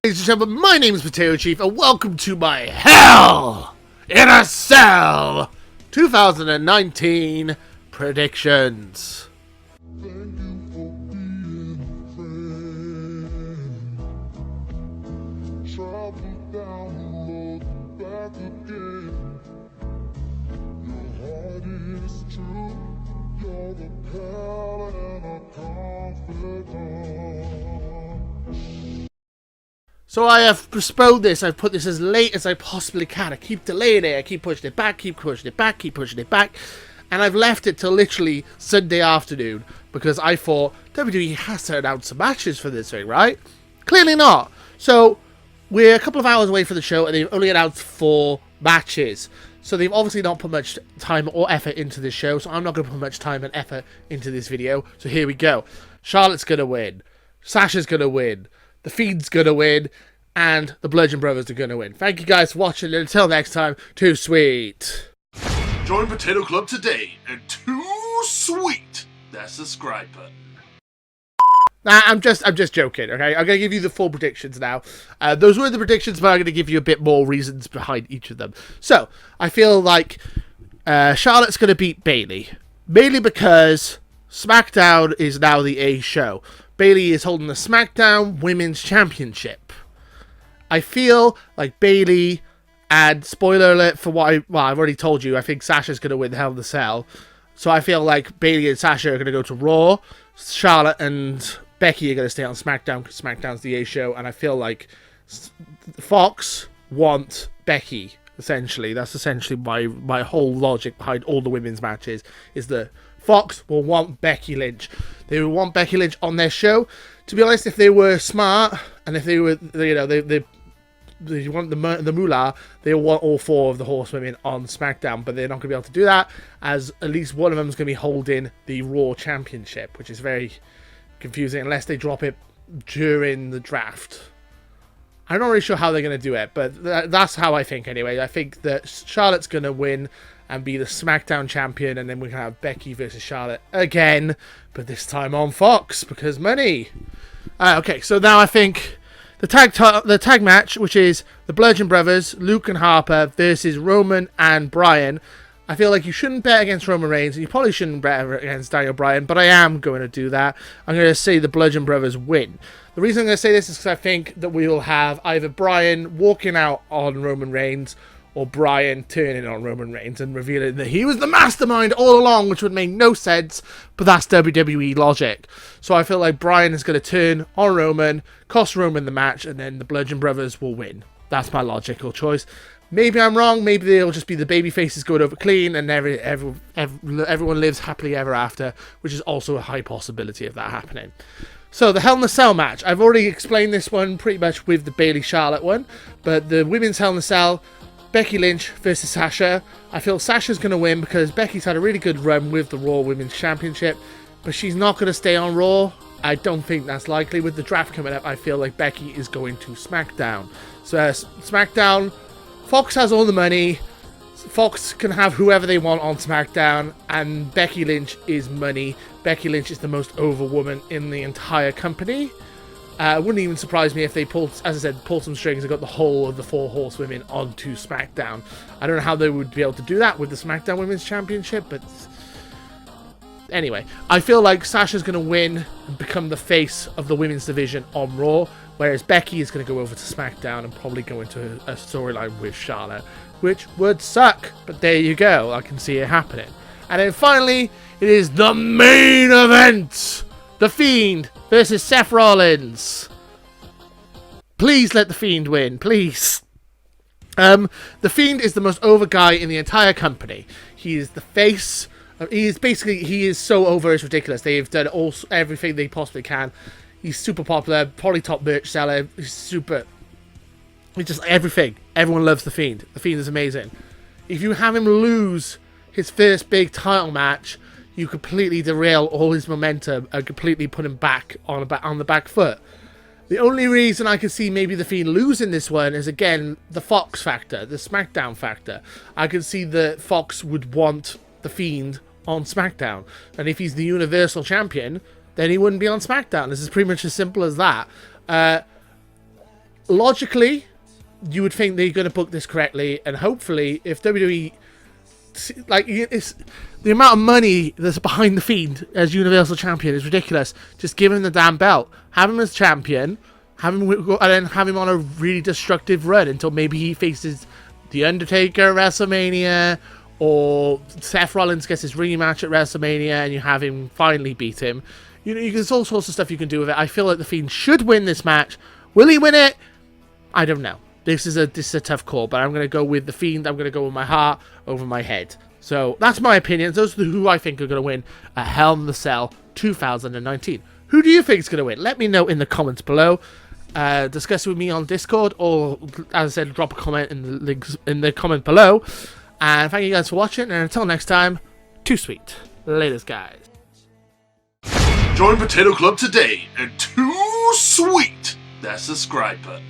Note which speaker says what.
Speaker 1: Ladies and gentlemen, my name is Potato Chief, and welcome to my Hell in a Cell 2019 predictions. So I have postponed this. I've put this as late as I possibly can. I keep delaying it. I keep pushing it back, keep pushing it back, keep pushing it back. And I've left it till literally Sunday afternoon because I thought WWE has to announce some matches for this thing, right? Clearly not. So we're a couple of hours away from the show and they've only announced 4 matches. So they've obviously not put much time or effort into this show. So I'm not going to put much time and effort into this video. So here we go. Charlotte's going to win. Sasha's going to win. The Fiend's going to win, and the Bludgeon Brothers are going to win. Thank you guys for watching, and until next time, too sweet.
Speaker 2: Join Potato Club today, and too sweet that subscribe button.
Speaker 1: Nah, I'm just joking, okay? I'm going to give you the full predictions now. Those were the predictions, but I'm going to give you a bit more reasons behind each of them. So, I feel like Charlotte's going to beat Bayley. Mainly because SmackDown is now the A show. Bayley is holding the SmackDown Women's Championship. I feel like Bayley, and spoiler alert for I've already told you, I think Sasha's going to win Hell in the Cell. So I feel like Bayley and Sasha are going to go to Raw. Charlotte and Becky are going to stay on SmackDown because SmackDown's the A show. And I feel like Fox want Becky, essentially. That's essentially my whole logic behind all the women's matches, is that Fox will want Becky Lynch. They will want Becky Lynch on their show. To be honest, if they were smart and if they were, they want the moolah, they want all 4 of the horsewomen on SmackDown, but they're not going to be able to do that, as at least one of them is going to be holding the Raw Championship, which is very confusing unless they drop it during the draft. I'm not really sure how they're going to do it, but that's how I think anyway. I think that Charlotte's going to win and be the SmackDown champion, and then we can have Becky versus Charlotte again, but this time on Fox, because money. Okay, so now I think the tag match, which is the Bludgeon Brothers, Luke and Harper, versus Roman and Bryan. I feel like you shouldn't bet against Roman Reigns, and you probably shouldn't bet against Daniel Bryan, but I am going to do that. I'm going to say the Bludgeon Brothers win. The reason I'm going to say this is because I think that we will have either Bryan walking out on Roman Reigns, or Bryan turning on Roman Reigns and revealing that he was the mastermind all along, which would make no sense, but that's WWE logic. So I feel like Bryan is going to turn on Roman, cost Roman the match, and then the Bludgeon Brothers will win. That's my logical choice. Maybe I'm wrong. Maybe they'll just be the baby faces going over clean, and everyone lives happily ever after, which is also a high possibility of that happening. So, the Hell in a Cell match. I've already explained this one pretty much with the Bayley-Charlotte one, but the Women's Hell in a Cell, Becky Lynch versus Sasha. I feel Sasha's going to win because Becky's had a really good run with the Raw Women's Championship, but she's not going to stay on Raw. I don't think that's likely. With the draft coming up, I feel like Becky is going to SmackDown. So SmackDown, Fox has all the money. Fox can have whoever they want on SmackDown, and Becky Lynch is money. Becky Lynch is the most over woman in the entire company. It wouldn't even surprise me if they pulled some strings and got the whole of the 4 horsewomen onto SmackDown. I don't know how they would be able to do that with the SmackDown Women's Championship, but anyway, I feel like Sasha's going to win and become the face of the women's division on Raw, whereas Becky is going to go over to SmackDown and probably go into a storyline with Charlotte, which would suck, but there you go. I can see it happening. And then finally, it is the main event. The Fiend versus Seth Rollins. Please let the Fiend win, please. The Fiend is the most over guy in the entire company. He is the face. He is so over, it's ridiculous. They've done everything they possibly can. He's super popular, probably top merch seller. He's just everything. Everyone loves the Fiend. The Fiend is amazing. If you have him lose his first big title match, you completely derail all his momentum and completely put him back on the back foot. The only reason I could see maybe the Fiend losing this one is, again, the Fox factor, the SmackDown factor. I could see that Fox would want the Fiend on SmackDown. And if he's the Universal Champion, then he wouldn't be on SmackDown. This is pretty much as simple as that. logically, you would think they're going to book this correctly, and hopefully, if WWE, like, it's the amount of money that's behind the Fiend as Universal Champion is ridiculous. Just give him the damn belt, have him as champion, and then have him on a really destructive run until maybe he faces The Undertaker at WrestleMania, or Seth Rollins gets his rematch at WrestleMania, and you have him finally beat him. There's all sorts of stuff you can do with it. I feel like the Fiend should win this match. Will he win it? I don't know. This is a tough call, but I'm going to go with the Fiend. I'm going to go with my heart over my head. So that's my opinions. Those are who I think are going to win at Hell in the Cell 2019. Who do you think is going to win? Let me know in the comments below. Discuss with me on Discord, or as I said, drop a comment in the links in the comment below. And thank you guys for watching. And until next time, too sweet. Laters, guys.
Speaker 2: Join Potato Club today and too sweet that subscribe button.